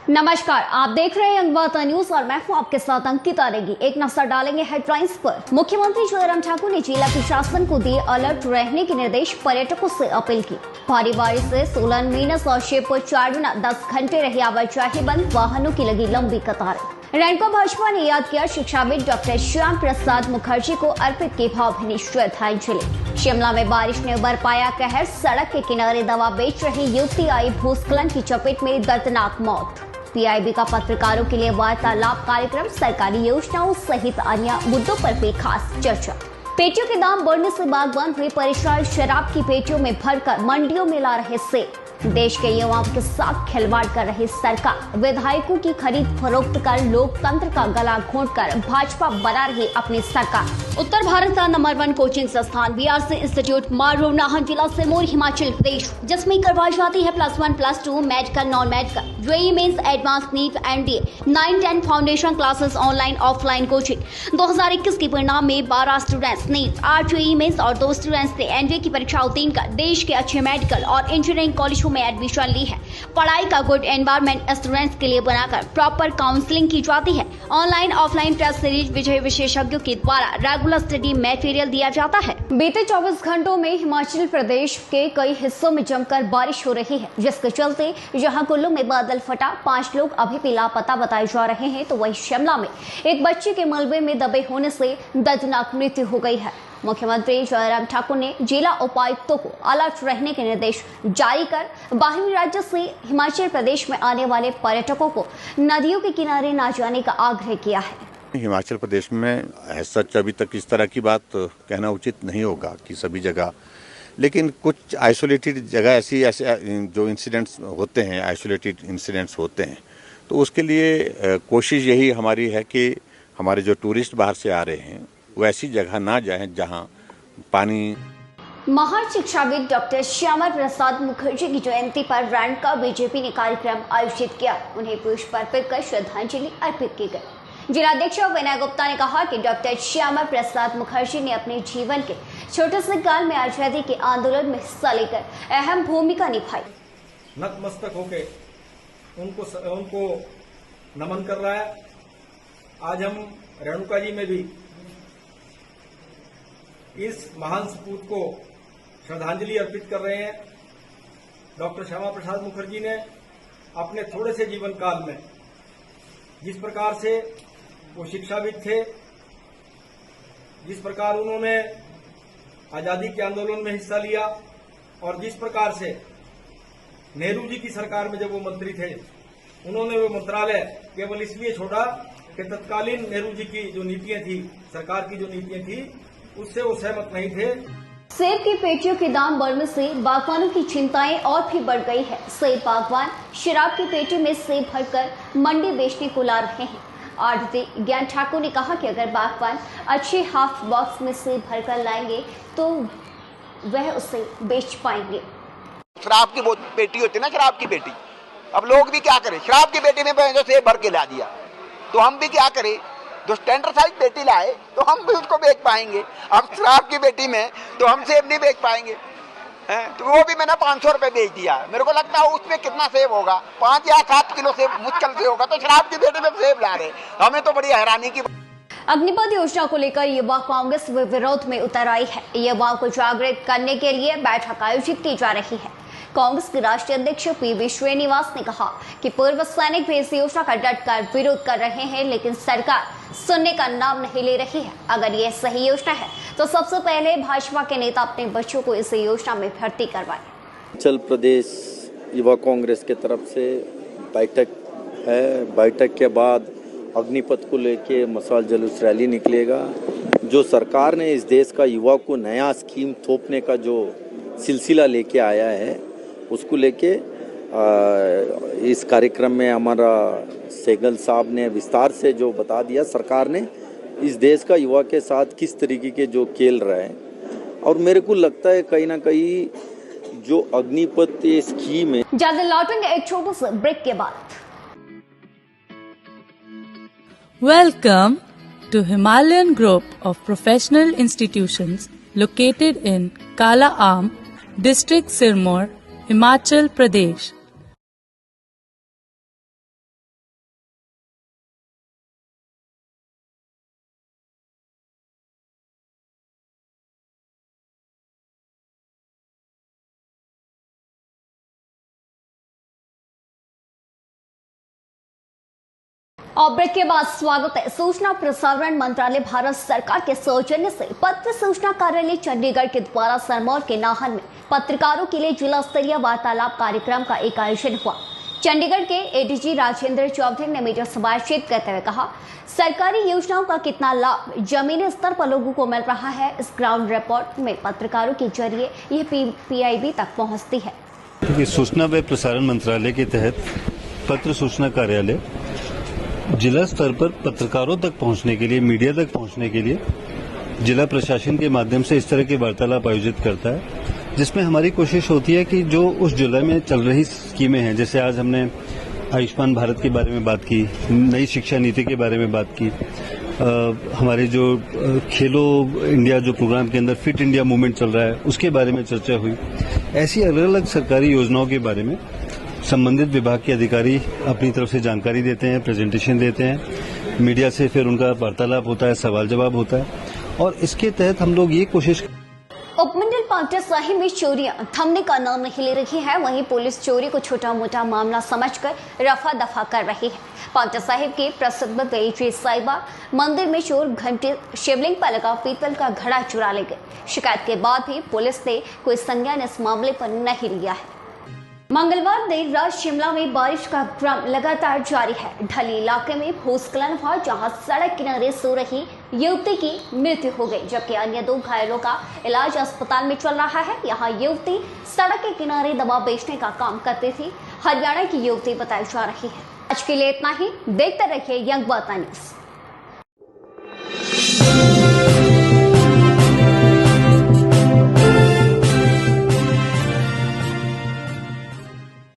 नमस्कार, आप देख रहे हैं अंगवाता न्यूज और मैं हूं आपके साथ अंकिता रेगी। एक नजर डालेंगे हेडलाइंस पर। मुख्यमंत्री जयराम ठाकुर ने जिला प्रशासन को दिए अलर्ट रहने के निर्देश, पर्यटकों से अपील की। भारी बारिश से सोलन, मीनस और शिवपुर चारगुना 10 घंटे रही आवाजाही बंद, वाहनों की लगी लंबी कतारें। रैनका भाजपा ने याद किया शिक्षाविद डॉक्टर श्याम प्रसाद मुखर्जी को, अर्पित की भावभीनी श्रद्धांजलि। शिमला में बारिश ने बरपाया कहर, सड़क के किनारे दवा बेच रही युवती आई भूस्खलन की चपेट में, दर्दनाक मौत। पीआईबी का पत्रकारों के लिए वार्तालाप कार्यक्रम, सरकारी योजनाओं सहित अन्य मुद्दों पर हुई खास चर्चा। पेटियों के दाम बढ़ने से बागबान हुए परेशान, शराब की पेटियों में भरकर मंडियों में ला रहे सेब। देश के युवाओं के साथ खिलवाड़ कर रही सरकार, विधायकों की खरीद फरोख्त कर लोकतंत्र का गला घोंटकर भाजपा बना रही अपनी सरकार। उत्तर भारत का नंबर 1 कोचिंग संस्थान बीआरसी इंस्टीट्यूट मारू नाहन, जिला सिरमौर, हिमाचल प्रदेश, जिसमें करवाई जाती है +1 +2 medical, non medical, JEE mains, advance, NEET, NDA, 9-10 foundation classes, online offline coaching. 2021 के परिणाम में 12 स्टूडेंट्स नीट, 8 जेईई मेंस और 2 स्टूडेंट्स ने एनडीए की परीक्षा उत्तीर्ण कर देश के अच्छे मेडिकल और इंजीनियरिंग कॉलेजों में एडमिशन ली है। पढ़ाई का गुड एनवायरनमेंट स्टूडेंट्स के लिए बनाकर प्रॉपर काउंसलिंग की जाती है। ऑनलाइन ऑफलाइन टेस्ट सीरीज विजय विशेषज्ञों के द्वारा रेगुलर स्टडी मटेरियल दिया जाता है। बीते 24 घंटों में हिमाचल प्रदेश के कई हिस्सों में जमकर बारिश हो रही है, जिसके चलते जहां कुल्लू में बादल फटा, 5 लोग अभी भी लापता बताए जा रहे हैं, तो वहीं शिमला में एक बच्चे के मलबे में दबे होने से दर्दनाक मृत्यु हो गई है। मुख्यमंत्री जयराम ठाकुर ने जिला उपायुक्तों को अलर्ट रहने के निर्देश जारी कर बाहरी राज्य से हिमाचल प्रदेश में आने वाले पर्यटकों को नदियों के किनारे न जाने का आग्रह किया है। हिमाचल प्रदेश में सच अभी तक इस तरह की बात कहना उचित नहीं होगा कि सभी जगह, लेकिन कुछ आइसोलेटेड जगह ऐसे जो इंसिडेंट्स होते हैं, आइसोलेटेड इंसिडेंट्स होते हैं, तो उसके लिए कोशिश यही हमारी है कि हमारे जो टूरिस्ट बाहर से आ रहे हैं वो ऐसी जगह ना जाएं जहां पानी। महान शिक्षाविद डॉक्टर श्यामा प्रसाद मुखर्जी की जयंती पर रैनका बीजेपी ने कार्यक्रम आयोजित किया। उन्हें पुष्प अर्पित कर श्रद्धांजलि अर्पित की गई। जिलाध्यक्ष विनय गुप्ता ने कहा कि डॉक्टर श्यामा प्रसाद मुखर्जी ने अपने जीवन के छोटे से काल में आजादी के आंदोलन में हिस्सा लेकर अहम भूमिका निभाई। नतमस्तक होके उनको नमन कर रहा है। आज हम रेणुका जी में भी इस महान सपूत को श्रद्धांजलि अर्पित कर रहे हैं। डॉक्टर श्यामा प्रसाद मुखर्जी ने अपने थोड़े से जीवन काल में जिस प्रकार से वो शिक्षाविद थे, जिस प्रकार उन्होंने आजादी के आंदोलन में हिस्सा लिया और जिस प्रकार से नेहरू जी की सरकार में जब वो मंत्री थे, उन्होंने वो मंत्रालय केवल इसलिए छोड़ा कि तत्कालीन नेहरू जी की जो नीतियां थी, सरकार की जो नीतियां थी, उससे वो सहमत नहीं थे। सेब की पेटियों के दाम बढ़ने से बागवानों की चिंताएं और भी बढ़ गई है। सेब बागवान शराब की पेटी में सेब भरकर मंडी बेचने को ला रहे हैं। आढ़ती ज्ञान ठाकुर ने कहा कि अगर बागवान अच्छे हाफ बॉक्स में सेब भरकर लाएंगे तो वह उसे बेच पाएंगे। शराब की वो पेटी होती है ना, शराब की पेटी। अब लोग भी क्या करें, शराब की पेटी में सेब भर के ला दिया, तो हम भी क्या करें, जो स्टैंडर्ड साइज पेटी लाए तो हम भी उसको बेच पाएंगे। अब शराब की पेटी में तो हम सेब नहीं बेच पाएंगे, तो वो भी मैंने 500 रुपए बेच दिया। मेरे को लगता है उसमें कितना सेब होगा, 5 या 7 किलो सेब मुश्किल से होगा, तो शराब की पेटी में सेब ला रहे, हमें तो बड़ी हैरानी की। अग्निपथ योजना को लेकर युवा कांग्रेस विरोध में उतर आई है। युवाओं को जागृत करने के लिए बैठक आयोजित की जा रही है। कांग्रेस के राष्ट्रीय अध्यक्ष पीवी श्रीनिवास ने कहा कि पूर्व सैनिक भी इस योजना का डटकर विरोध कर रहे हैं, लेकिन सरकार सुनने का नाम नहीं ले रही है। अगर ये सही योजना है तो सबसे पहले भाजपा के नेता अपने बच्चों को इस योजना में भर्ती करवाएं। हिमाचल प्रदेश युवा कांग्रेस के तरफ से बैठक है। बैठक के बाद अग्निपथ को लेके मसाल जुलूस रैली निकलेगा। जो सरकार ने इस देश का युवा को नया स्कीम थोपने का जो सिलसिला लेके आया है, उसको लेके इस कार्यक्रम में हमारा सहगल साहब ने विस्तार से जो बता दिया, सरकार ने इस देश का युवा के साथ किस तरीके के जो खेल रहे हैं। और मेरे को लगता है कहीं ना कहीं जो अग्निपथ स्कीम है। जल्द लौटेंगे एक छोटे से ब्रेक के बाद। Welcome to Himalayan Group of Professional Institutions located in Kala Aam, District Sirmaur, Himachal Pradesh. और ब्रेक के बाद स्वागत है। सूचना प्रसारण मंत्रालय भारत सरकार के सौजन्य से पत्र सूचना कार्यालय चंडीगढ़ के द्वारा सिरमौर के नाहन में पत्रकारों के लिए जिला स्तरीय वार्तालाप कार्यक्रम का एक आयोजन हुआ। चंडीगढ़ के एडीजी राजेंद्र चौधरी ने मीडिया से बातचीत करते हुए कहा, सरकारी योजनाओं का कितना लाभ जमीनी स्तर पर लोगों को मिल रहा है, इस ग्राउंड रिपोर्ट में पत्रकारों के जरिए यह पीआईबी तक पहुंचती है। देखिए, सूचना व प्रसारण मंत्रालय के तहत पत्र सूचना कार्यालय जिला स्तर पर पत्रकारों तक पहुंचने के लिए, मीडिया तक पहुंचने के लिए जिला प्रशासन के माध्यम से इस तरह के वार्तालाप आयोजित करता है, जिसमें हमारी कोशिश होती है कि जो उस जिले में चल रही स्कीमें हैं, जैसे आज हमने आयुष्मान भारत के बारे में बात की, नई शिक्षा नीति के बारे में बात की, हमारे जो खेलो इंडिया जो प्रोग्राम के अंदर फिट इंडिया मूवमेंट चल रहा है उसके बारे में चर्चा हुई। ऐसी अलग अलग सरकारी योजनाओं के बारे में संबंधित विभाग के अधिकारी अपनी तरफ से जानकारी देते हैं, प्रेजेंटेशन देते हैं, मीडिया से फिर उनका वार्तालाप होता है, सवाल जवाब होता है और इसके तहत हम लोग ये कोशिश। उपमंडल पांवटा साहिब में चोरियां थमने का नाम नहीं ले रही है। वहीं पुलिस चोरी को छोटा मोटा मामला समझकर रफा दफा कर रही है। पांवटा साहिब के प्रसिद्ध देवी साहिबा मंदिर में चोर घंटे शिवलिंग पर लगा पीतल का घड़ा चुरा ले गए। शिकायत के बाद भी पुलिस ने कोई संज्ञान इस मामले पर नहीं लिया है। मंगलवार देर रात शिमला में बारिश का क्रम लगातार जारी है। ढली इलाके में भूस्खलन हुआ, जहां सड़क किनारे सो रही युवती की मृत्यु हो गई, जबकि अन्य 2 घायलों का इलाज अस्पताल में चल रहा है। यहां युवती सड़क के किनारे दवा बेचने का काम करती थी। हरियाणा की युवती बताई जा रही है। आज के लिए इतना ही। देखते रहिए यंग वार्ता न्यूज।